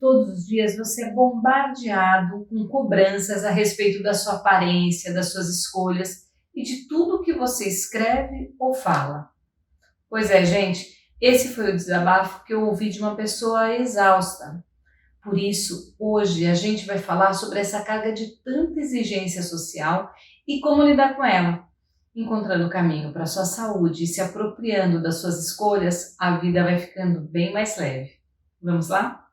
Todos os dias você é bombardeado com cobranças a respeito da sua aparência, das suas escolhas e de tudo que você escreve ou fala. Pois é, gente, esse foi o desabafo que eu ouvi de uma pessoa exausta. Por isso, hoje a gente vai falar sobre essa carga de tanta exigência social e como lidar com ela. Encontrando o caminho para a sua saúde e se apropriando das suas escolhas, a vida vai ficando bem mais leve. Vamos lá?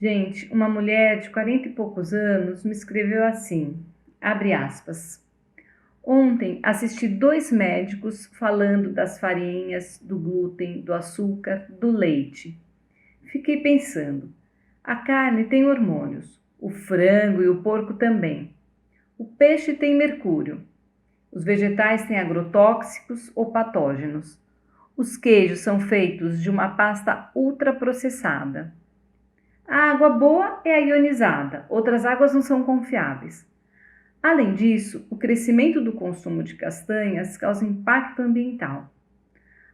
Gente, uma mulher de 40 e poucos anos me escreveu assim, abre aspas. Ontem assisti 2 médicos falando das farinhas, do glúten, do açúcar, do leite. Fiquei pensando, a carne tem hormônios, o frango e o porco também. O peixe tem mercúrio, os vegetais têm agrotóxicos ou patógenos. Os queijos são feitos de uma pasta ultraprocessada. A água boa é a ionizada, outras águas não são confiáveis. Além disso, o crescimento do consumo de castanhas causa impacto ambiental.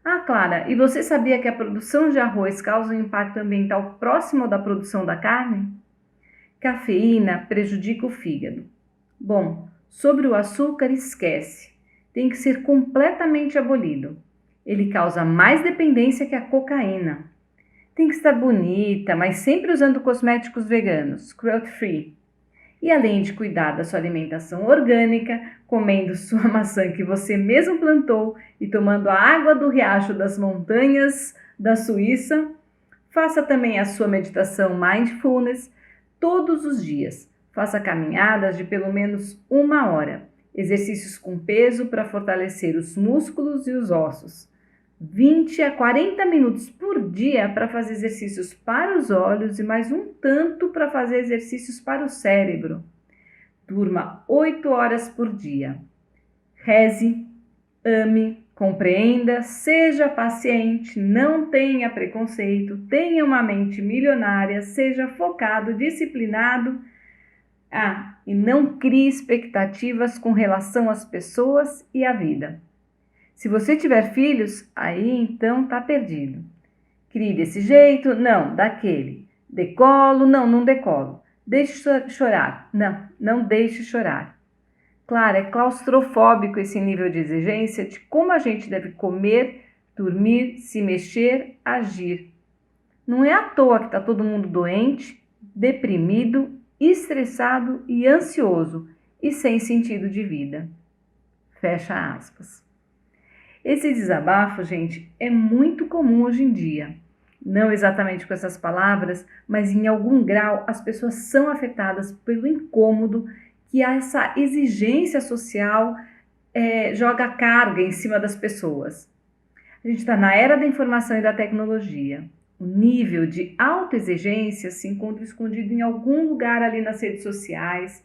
Ah, Clara, e você sabia que a produção de arroz causa um impacto ambiental próximo da produção da carne? Cafeína prejudica o fígado. Bom, sobre o açúcar, esquece. Tem que ser completamente abolido. Ele causa mais dependência que a cocaína. Tem que estar bonita, mas sempre usando cosméticos veganos, cruelty free. E além de cuidar da sua alimentação orgânica, comendo sua maçã que você mesmo plantou e tomando a água do riacho das montanhas da Suíça, faça também a sua meditação mindfulness todos os dias. Faça caminhadas de pelo menos 1 hora, exercícios com peso para fortalecer os músculos e os ossos. 20 a 40 minutos por dia para fazer exercícios para os olhos e mais um tanto para fazer exercícios para o cérebro. Durma 8 horas por dia. Reze, ame, compreenda, seja paciente, não tenha preconceito, tenha uma mente milionária, seja focado, disciplinado. E não crie expectativas com relação às pessoas e à vida. Se você tiver filhos, aí então tá perdido. Crie desse jeito, não, daquele. Decolo, não, não decolo. Deixe chorar, não, não deixe chorar. Claro, é claustrofóbico esse nível de exigência de como a gente deve comer, dormir, se mexer, agir. Não é à toa que tá todo mundo doente, deprimido, estressado e ansioso e sem sentido de vida. Fecha aspas. Esse desabafo, gente, é muito comum hoje em dia. Não exatamente com essas palavras, mas em algum grau as pessoas são afetadas pelo incômodo que essa exigência social joga carga em cima das pessoas. A gente está na era da informação e da tecnologia. O nível de autoexigência se encontra escondido em algum lugar ali nas redes sociais,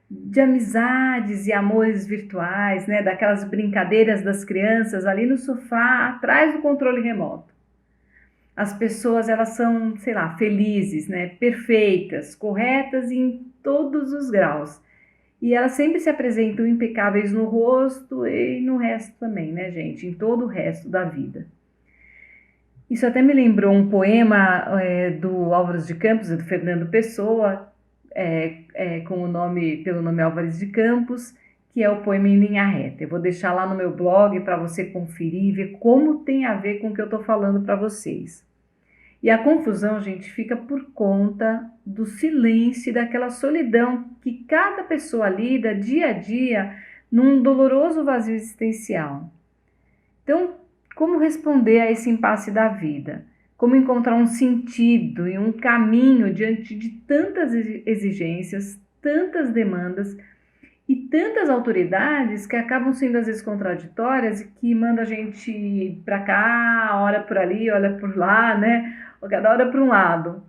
de amizades e amores virtuais, né? Daquelas brincadeiras das crianças ali no sofá, atrás do controle remoto. As pessoas, elas são, sei lá, felizes, né? Perfeitas, corretas em todos os graus. E elas sempre se apresentam impecáveis no rosto e no resto também, né, gente? Em todo o resto da vida. Isso até me lembrou um poema do Álvares de Campos e do Fernando Pessoa, pelo nome Álvares de Campos, que é o poema Em Linha Reta. Eu vou deixar lá no meu blog para você conferir e ver como tem a ver com o que eu estou falando para vocês. E a confusão, gente, fica por conta do silêncio e daquela solidão que cada pessoa lida dia a dia num doloroso vazio existencial. Então, como responder a esse impasse da vida? Como encontrar um sentido e um caminho diante de tantas exigências, tantas demandas e tantas autoridades que acabam sendo às vezes contraditórias e que manda a gente para cá, olha por ali, olha por lá, né? Ou cada hora para um lado.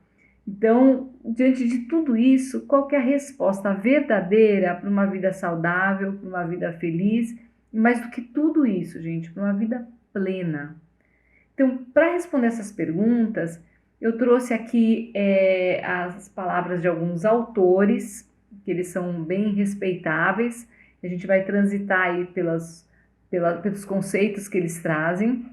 Então, diante de tudo isso, qual que é a resposta verdadeira para uma vida saudável, para uma vida feliz? E mais do que tudo isso, gente, para uma vida plena. Então, para responder essas perguntas, eu trouxe aqui as palavras de alguns autores, que eles são bem respeitáveis. A gente vai transitar aí pelos conceitos que eles trazem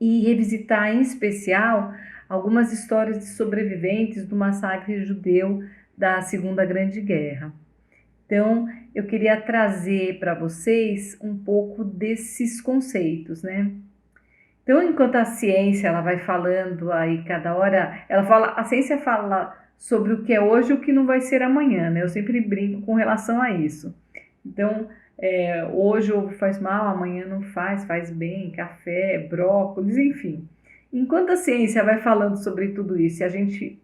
e revisitar em especial algumas histórias de sobreviventes do massacre judeu da Segunda Grande Guerra. Então, eu queria trazer para vocês um pouco desses conceitos, né? Então, enquanto a ciência ela vai falando aí cada hora, a ciência fala sobre o que é hoje e o que não vai ser amanhã, né? Eu sempre brinco com relação a isso. Então, hoje o ovo faz mal, amanhã não faz bem, café, brócolis, enfim. Enquanto a ciência vai falando sobre tudo isso e a gente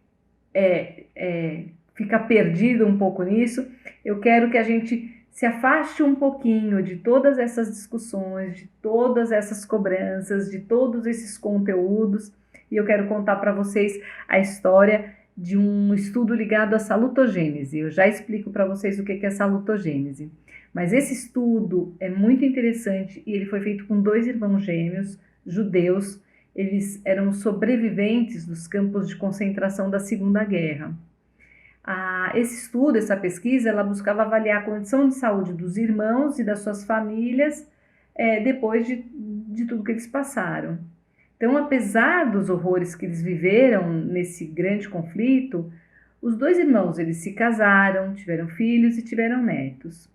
fica perdido um pouco nisso, eu quero que a gente se afaste um pouquinho de todas essas discussões, de todas essas cobranças, de todos esses conteúdos, e eu quero contar para vocês a história de um estudo ligado à salutogênese. Eu já explico para vocês o que é salutogênese. Mas esse estudo é muito interessante e ele foi feito com 2 irmãos gêmeos judeus. Eles eram sobreviventes dos campos de concentração da Segunda Guerra. Esse estudo, essa pesquisa, ela buscava avaliar a condição de saúde dos irmãos e das suas famílias depois de tudo que eles passaram. Então, apesar dos horrores que eles viveram nesse grande conflito, os 2 irmãos eles se casaram, tiveram filhos e tiveram netos.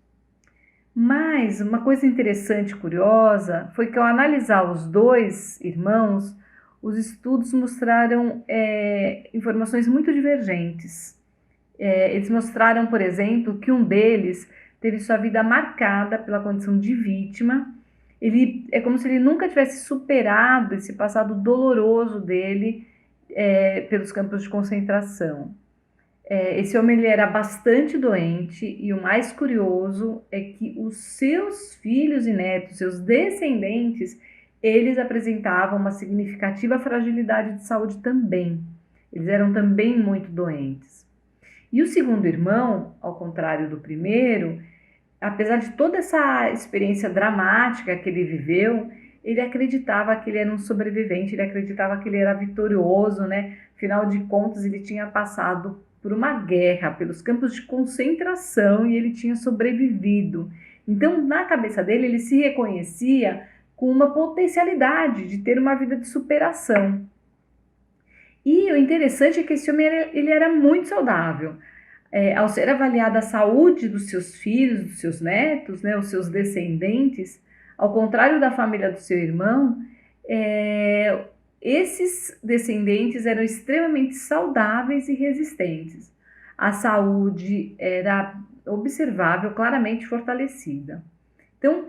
Mas uma coisa interessante e curiosa foi que ao analisar os 2 irmãos, os estudos mostraram informações muito divergentes. Eles mostraram, por exemplo, que um deles teve sua vida marcada pela condição de vítima. É como se ele nunca tivesse superado esse passado doloroso dele pelos campos de concentração. Esse homem ele era bastante doente e o mais curioso é que os seus filhos e netos, seus descendentes, eles apresentavam uma significativa fragilidade de saúde também. Eles eram também muito doentes. E o segundo irmão, ao contrário do primeiro, apesar de toda essa experiência dramática que ele viveu, ele acreditava que ele era um sobrevivente, ele acreditava que ele era vitorioso, né? Afinal de contas, ele tinha passado por uma guerra, pelos campos de concentração e ele tinha sobrevivido. Então, na cabeça dele, ele se reconhecia com uma potencialidade de ter uma vida de superação. E o interessante é que esse homem ele era muito saudável. Ao ser avaliada a saúde dos seus filhos, dos seus netos, né, os seus descendentes, ao contrário da família do seu irmão, esses descendentes eram extremamente saudáveis e resistentes. A saúde era observável, claramente fortalecida. Então,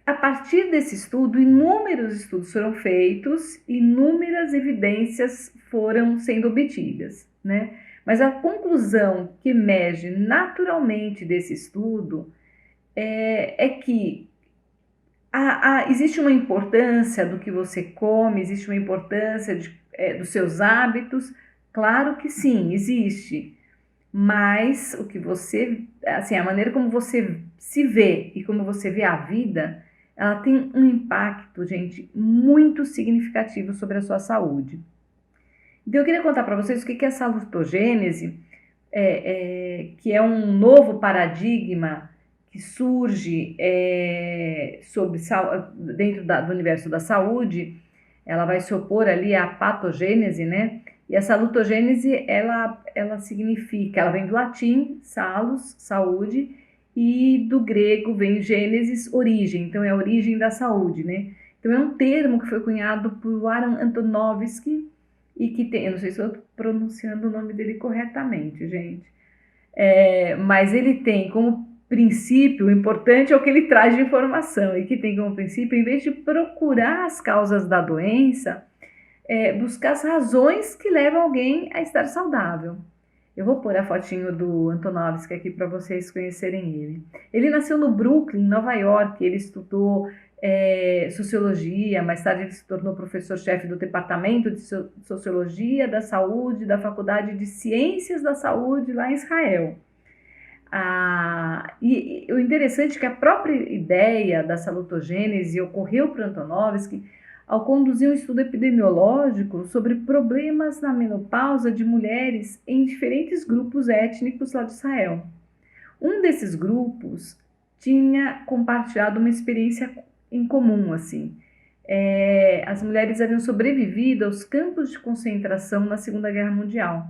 a partir desse estudo, inúmeros estudos foram feitos, inúmeras evidências foram sendo obtidas, né? Mas a conclusão que emerge naturalmente desse estudo é que existe uma importância do que você come, existe uma importância dos seus hábitos. Claro que sim, existe. Mas o que você, assim, a maneira como você se vê e como você vê a vida, ela tem um impacto, gente, muito significativo sobre a sua saúde. Então, eu queria contar para vocês o que é a salutogênese, que é um novo paradigma que surge dentro do universo da saúde. Ela vai se opor ali à patogênese, né? E a salutogênese, ela significa, ela vem do latim, salus, saúde, e do grego vem gênesis, origem, então é a origem da saúde, né? Então é um termo que foi cunhado por Aaron Antonovsky e que tem, eu não sei se eu estou pronunciando o nome dele corretamente, gente, mas ele tem como princípio, o importante é o que ele traz de informação, e que tem como princípio, em vez de procurar as causas da doença, buscar as razões que levam alguém a estar saudável. Eu vou pôr a fotinho do Antonovsky aqui para vocês conhecerem ele. Ele nasceu no Brooklyn, Nova York. Ele estudou sociologia, mais tarde ele se tornou professor-chefe do Departamento de Sociologia da Saúde da Faculdade de Ciências da Saúde lá em Israel. E o interessante é que a própria ideia da salutogênese ocorreu para Antonovsky ao conduzir um estudo epidemiológico sobre problemas na menopausa de mulheres em diferentes grupos étnicos lá de Israel. Um desses grupos tinha compartilhado uma experiência em comum, assim. As mulheres haviam sobrevivido aos campos de concentração na Segunda Guerra Mundial.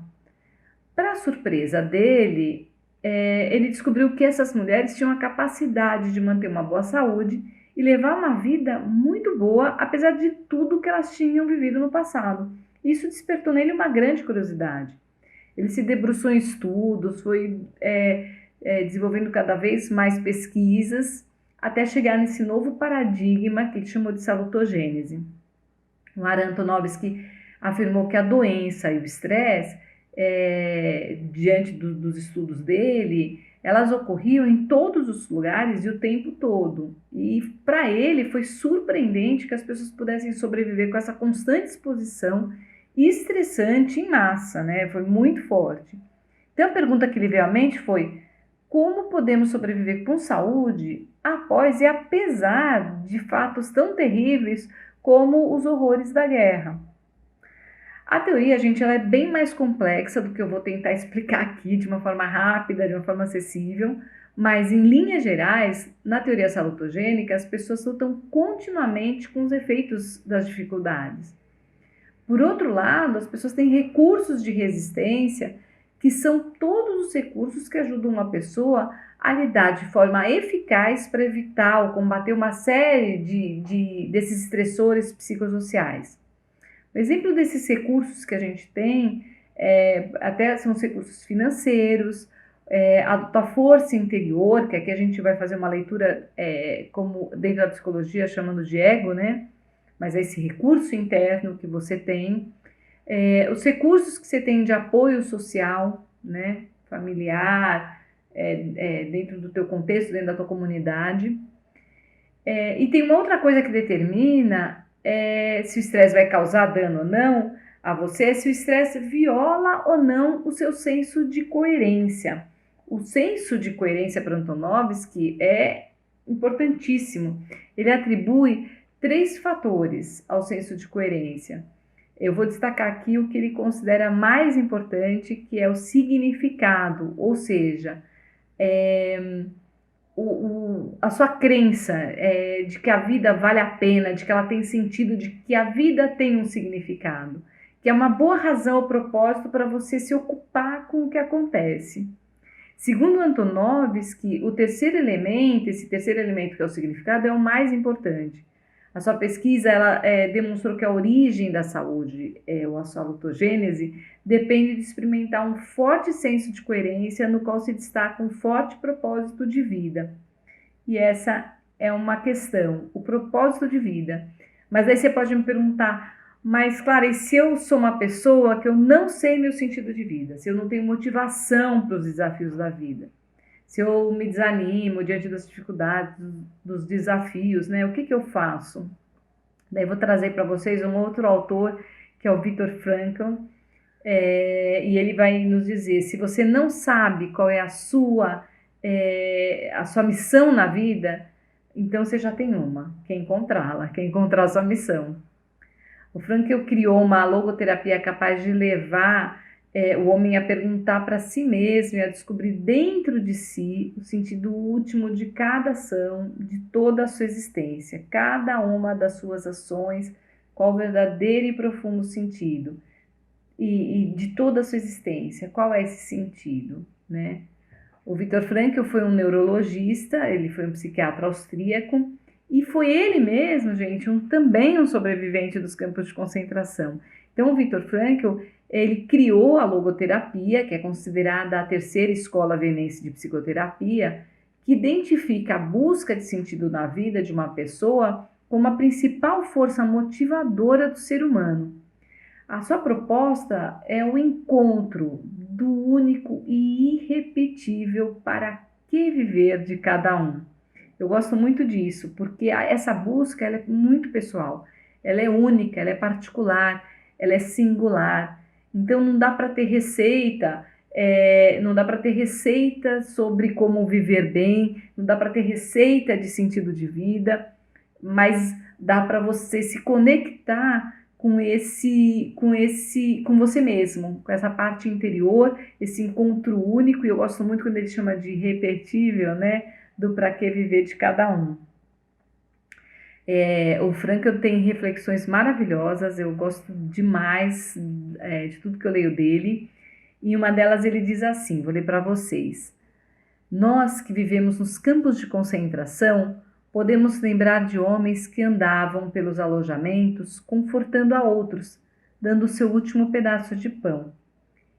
Para surpresa dele, ele descobriu que essas mulheres tinham a capacidade de manter uma boa saúde e levar uma vida muito boa, apesar de tudo que elas tinham vivido no passado. Isso despertou nele uma grande curiosidade. Ele se debruçou em estudos, foi desenvolvendo cada vez mais pesquisas, até chegar nesse novo paradigma que ele chamou de salutogênese. O Aran Antonovsky afirmou que a doença e o estresse, diante dos estudos dele, elas ocorriam em todos os lugares e o tempo todo. E para ele foi surpreendente que as pessoas pudessem sobreviver com essa constante exposição estressante em massa, né? Foi muito forte. Então a pergunta que lhe veio à mente foi: como podemos sobreviver com saúde após e apesar de fatos tão terríveis como os horrores da guerra? A teoria, gente, ela é bem mais complexa do que eu vou tentar explicar aqui de uma forma rápida, de uma forma acessível, mas em linhas gerais, na teoria salutogênica, as pessoas lutam continuamente com os efeitos das dificuldades. Por outro lado, as pessoas têm recursos de resistência, que são todos os recursos que ajudam uma pessoa a lidar de forma eficaz para evitar ou combater uma série desses estressores psicossociais. O exemplo desses recursos que a gente tem, até são os recursos financeiros, a força interior, que aqui a gente vai fazer uma leitura como dentro da psicologia chamando de ego, né? Mas é esse recurso interno que você tem, os recursos que você tem de apoio social, né? Familiar, dentro do teu contexto, dentro da tua comunidade. E tem uma outra coisa que determina se o estresse vai causar dano ou não a você, se o estresse viola ou não o seu senso de coerência. O senso de coerência para Antonovsky é importantíssimo. Ele atribui 3 fatores ao senso de coerência. Eu vou destacar aqui o que ele considera mais importante, que é o significado, ou seja, a sua crença de que a vida vale a pena, de que ela tem sentido, de que a vida tem um significado, que é uma boa razão ou propósito para você se ocupar com o que acontece. Segundo Antonovsky, esse terceiro elemento que é o significado, é o mais importante. A sua pesquisa demonstrou que a origem da saúde, ou a salutogênese, depende de experimentar um forte senso de coerência no qual se destaca um forte propósito de vida. E essa é uma questão, o propósito de vida. Mas aí você pode me perguntar, mas Clara, e se eu sou uma pessoa que eu não sei meu sentido de vida, se eu não tenho motivação para os desafios da vida, se eu me desanimo diante das dificuldades, dos desafios, né? O que eu faço? Daí vou trazer para vocês um outro autor, que é o Viktor Frankl, e ele vai nos dizer, se você não sabe qual é a sua missão na vida, então você já tem uma, quer encontrá-la, quer encontrar a sua missão. O Frankl criou uma logoterapia capaz de levar o homem a perguntar para si mesmo e a descobrir dentro de si o sentido último de cada ação, de toda a sua existência, cada uma das suas ações, qual o verdadeiro e profundo sentido, e de toda a sua existência, qual é esse sentido, né? O Viktor Frankl foi um neurologista, ele foi um psiquiatra austríaco, e foi ele mesmo, gente, também um sobrevivente dos campos de concentração. Então, o Viktor Frankl, ele criou a logoterapia, que é considerada a terceira escola vienense de psicoterapia, que identifica a busca de sentido na vida de uma pessoa como a principal força motivadora do ser humano. A sua proposta é o encontro do único e irrepetível para que viver de cada um. Eu gosto muito disso, porque essa busca ela é muito pessoal, ela é única, ela é particular, ela é singular. Então não dá para ter receita, não dá para ter receita sobre como viver bem, não dá para ter receita de sentido de vida, mas dá para você se conectar com você mesmo, com essa parte interior, esse encontro único, e eu gosto muito quando ele chama de irrepetível, né? do para que viver de cada um. O Frankl tem reflexões maravilhosas, eu gosto demais de tudo que eu leio dele, e uma delas ele diz assim, vou ler para vocês. Nós que vivemos nos campos de concentração, podemos lembrar de homens que andavam pelos alojamentos, confortando a outros, dando o seu último pedaço de pão.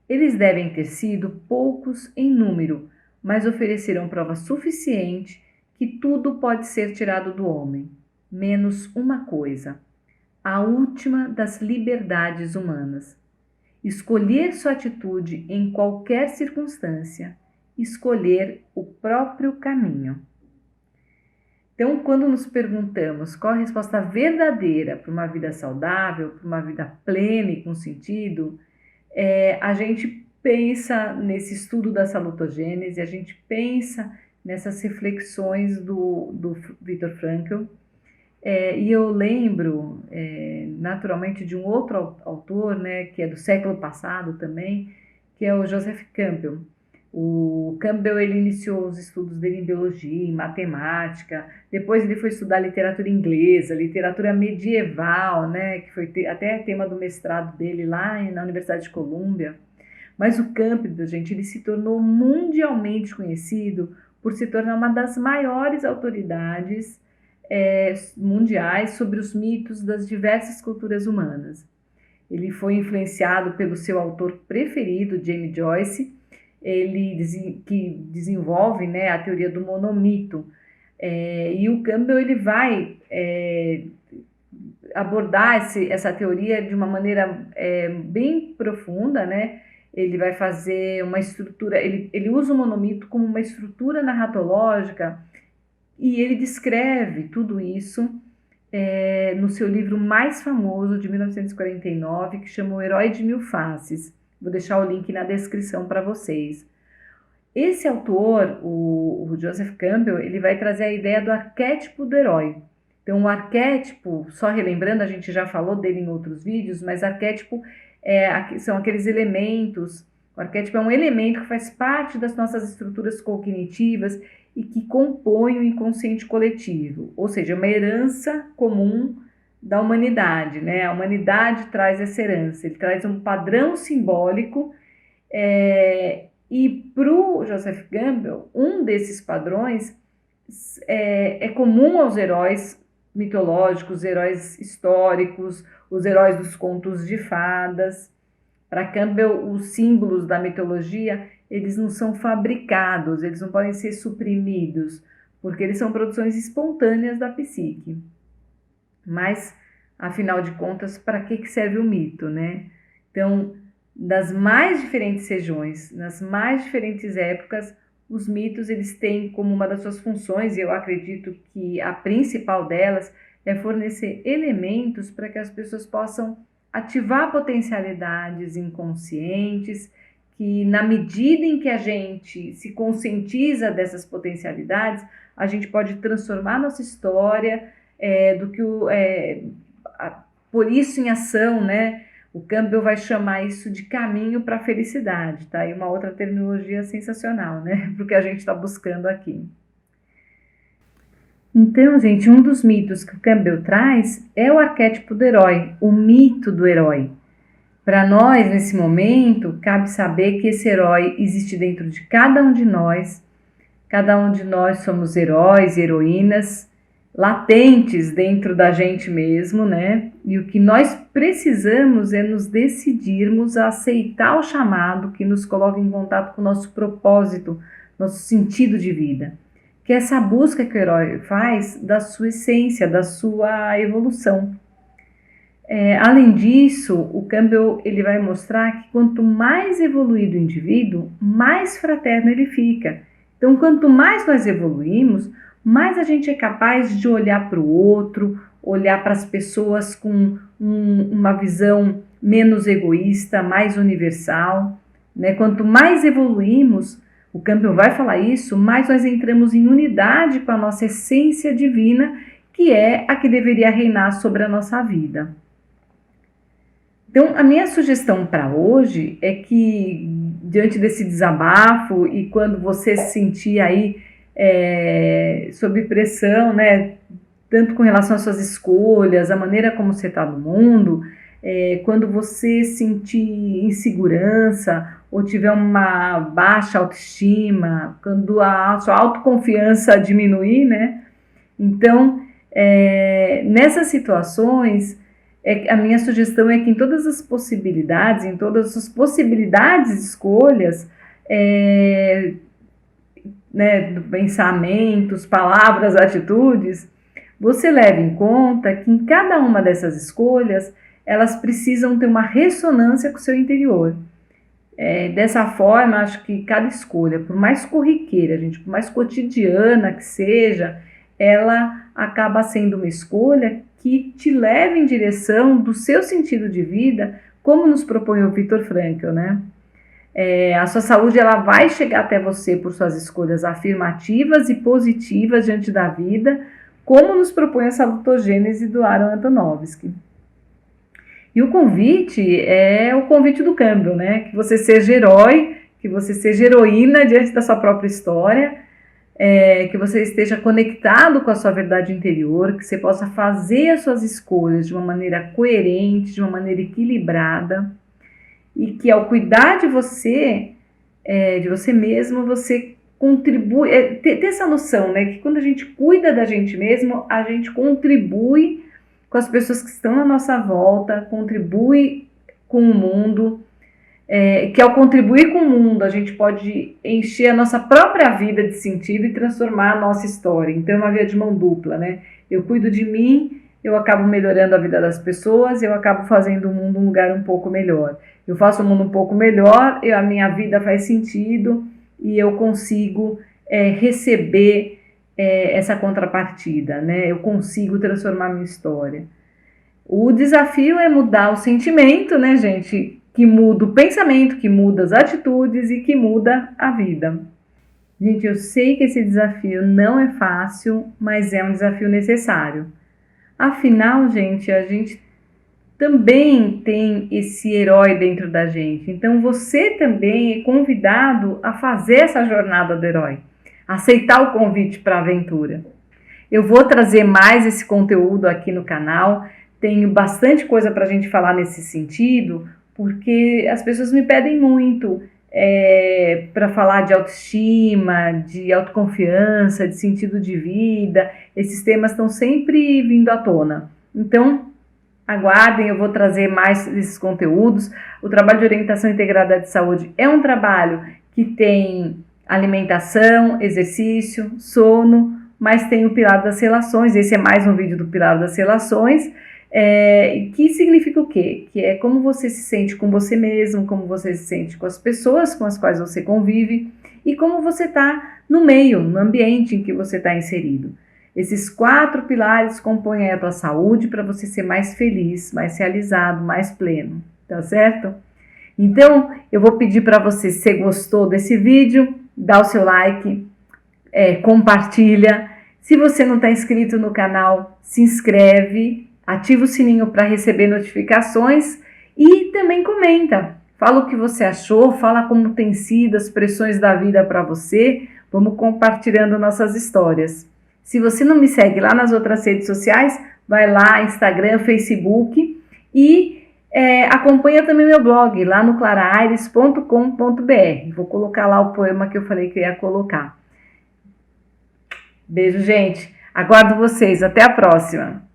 Eles devem ter sido poucos em número, mas ofereceram prova suficiente que tudo pode ser tirado do homem, menos uma coisa, a última das liberdades humanas. Escolher sua atitude em qualquer circunstância, escolher o próprio caminho. Então, quando nos perguntamos qual a resposta verdadeira para uma vida saudável, para uma vida plena e com sentido, a gente pensa nesse estudo da salutogênese, a gente pensa nessas reflexões do Viktor Frankl, e eu lembro naturalmente de um outro autor, né, que é do século passado também, que é o Joseph Campbell. O Campbell ele iniciou os estudos dele em biologia, em matemática, depois ele foi estudar literatura inglesa, literatura medieval, né, que foi até tema do mestrado dele lá na Universidade de Colômbia. Mas o Campbell, gente, ele se tornou mundialmente conhecido por se tornar uma das maiores autoridades mundiais sobre os mitos das diversas culturas humanas. Ele foi influenciado pelo seu autor preferido, James Joyce, que desenvolve, né, a teoria do monomito. E o Campbell ele vai abordar essa teoria de uma maneira bem profunda, né? Ele vai fazer uma estrutura, ele usa o monomito como uma estrutura narratológica e ele descreve tudo isso no seu livro mais famoso de 1949, que chama O Herói de Mil Faces. Vou deixar o link na descrição para vocês. Esse autor, o Joseph Campbell, ele vai trazer a ideia do arquétipo do herói. Então, o arquétipo, só relembrando, a gente já falou dele em outros vídeos, mas arquétipo são aqueles elementos. O arquétipo é um elemento que faz parte das nossas estruturas cognitivas e que compõe o inconsciente coletivo, ou seja, uma herança comum da humanidade, né? A humanidade traz essa herança, ele traz um padrão simbólico e para o Joseph Campbell, um desses padrões é comum aos heróis mitológicos, heróis históricos, os heróis dos contos de fadas. Para Campbell, os símbolos da mitologia, eles não são fabricados, eles não podem ser suprimidos, porque eles são produções espontâneas da psique. Mas, afinal de contas, para que serve o mito, né? Então, das mais diferentes regiões, nas mais diferentes épocas, os mitos eles têm como uma das suas funções, e eu acredito que a principal delas é fornecer elementos para que as pessoas possam ativar potencialidades inconscientes, que na medida em que a gente se conscientiza dessas potencialidades, a gente pode transformar nossa história, por isso em ação, né? O Campbell vai chamar isso de caminho para a felicidade, tá? E uma outra terminologia sensacional, né? Porque a gente está buscando aqui. Então, gente, um dos mitos que o Campbell traz é o arquétipo do herói, o mito do herói. Para nós, nesse momento, cabe saber que esse herói existe dentro de cada um de nós. Cada um de nós somos heróis e heroínas latentes dentro da gente mesmo, né? E o que nós precisamos é nos decidirmos a aceitar o chamado que nos coloca em contato com o nosso propósito, nosso sentido de vida. Que é essa busca que o herói faz da sua essência, da sua evolução. Além disso, o Campbell ele vai mostrar que quanto mais evoluído o indivíduo, mais fraterno ele fica. Então, quanto mais nós evoluímos, mais a gente é capaz de olhar para o outro, olhar para as pessoas com uma visão menos egoísta, mais universal, né? Quanto mais evoluímos, o Campbell vai falar isso, mais nós entramos em unidade com a nossa essência divina, que é a que deveria reinar sobre a nossa vida. Então, a minha sugestão para hoje é que, diante desse desabafo e quando você se sentir aí sob pressão, né? Tanto com relação às suas escolhas, a maneira como você está no mundo, quando você sentir insegurança ou tiver uma baixa autoestima, quando a sua autoconfiança diminuir, né? Então, nessas situações, a minha sugestão é que em todas as possibilidades de escolhas, né, pensamentos, palavras, atitudes, você leve em conta que em cada uma dessas escolhas, elas precisam ter uma ressonância com o seu interior. Dessa forma, acho que cada escolha, por mais corriqueira, gente, por mais cotidiana que seja, ela acaba sendo uma escolha que te leva em direção do seu sentido de vida, como nos propõe o Viktor Frankl, né? A sua saúde ela vai chegar até você por suas escolhas afirmativas e positivas diante da vida, como nos propõe a salutogênese do Aaron Antonovsky. E o convite é o convite do Campbell, né? Que você seja herói, que você seja heroína diante da sua própria história, que você esteja conectado com a sua verdade interior, que você possa fazer as suas escolhas de uma maneira coerente, de uma maneira equilibrada, e que ao cuidar de você mesmo, você contribui, ter essa noção, né? Que quando a gente cuida da gente mesmo, a gente contribui com as pessoas que estão à nossa volta, contribui com o mundo, que ao contribuir com o mundo, a gente pode encher a nossa própria vida de sentido e transformar a nossa história. Então é uma via de mão dupla, né? Eu cuido de mim, eu acabo melhorando a vida das pessoas, eu acabo fazendo o mundo um lugar um pouco melhor. Eu faço o mundo um pouco melhor, a minha vida faz sentido e eu consigo receber essa contrapartida, né? Eu consigo transformar a minha história. O desafio é mudar o sentimento, né, gente? Que muda o pensamento, que muda as atitudes e que muda a vida. Gente, eu sei que esse desafio não é fácil, mas é um desafio necessário. Afinal, gente, a gente também tem esse herói dentro da gente. Então, você também é convidado a fazer essa jornada do herói, aceitar o convite para a aventura. Eu vou trazer mais esse conteúdo aqui no canal. Tenho bastante coisa para a gente falar nesse sentido, porque as pessoas me pedem muito para falar de autoestima, de autoconfiança, de sentido de vida. Esses temas estão sempre vindo à tona. Então, aguardem, eu vou trazer mais desses conteúdos. O trabalho de orientação integrada de saúde é um trabalho que tem alimentação, exercício, sono, mas tem o pilar das relações. Esse é mais um vídeo do pilar das relações. Que significa o quê? Que é como você se sente com você mesmo, como você se sente com as pessoas com as quais você convive e como você está no meio, no ambiente em que você está inserido. Esses 4 pilares compõem a tua saúde para você ser mais feliz, mais realizado, mais pleno, tá certo? Então, eu vou pedir para você, se você gostou desse vídeo, dá o seu like, compartilha. Se você não está inscrito no canal, se inscreve, ativa o sininho para receber notificações e também comenta. Fala o que você achou, fala como tem sido as pressões da vida para você. Vamos compartilhando nossas histórias. Se você não me segue lá nas outras redes sociais, vai lá, Instagram, Facebook e acompanha também meu blog lá no claraaires.com.br. Vou colocar lá o poema que eu falei que eu ia colocar. Beijo, gente. Aguardo vocês. Até a próxima.